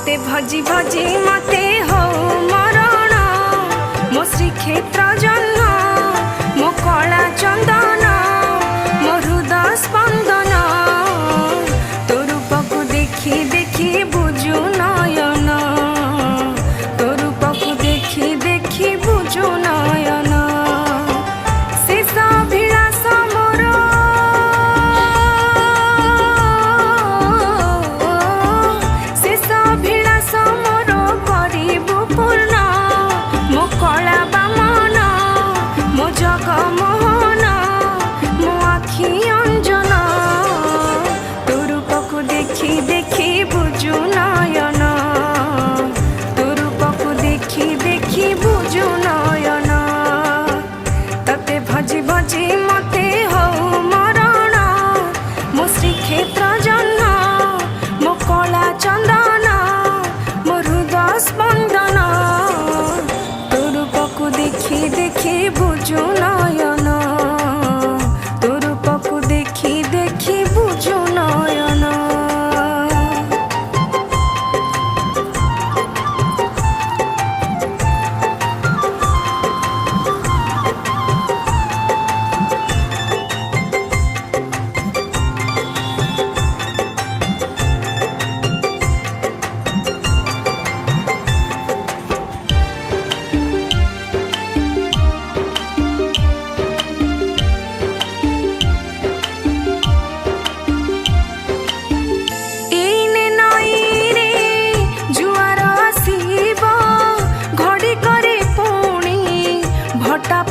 तते भजी भजी मते हो मरण मो श्रीक्षेत्र जन्म मो कला चंदन मो हृदय स्पंदन तो रूपक देखी देखी बुझु नयन तो रूपक देखी देखी बुझु नयन शेष अभिलाष मोर शेष अभिलाष मोर करिबु पूर्ण मो कला बामन मो जगमोहन मो आखि अंजन तो रूपक देखी देखी बुझु नयन तो रूपक देखी देखी बुझु नयन तते भजी भजी मते हो मरण मो श्रीक्षेत्र जन्म मो कला चंदन मो हृदय स्पंदन तो रूपक देखी देखी बुझु नयन तो रूपक देखी देखी बुझु नयन। एने नई रे जुआर आसीब घड़ी करे पुणी भट्टा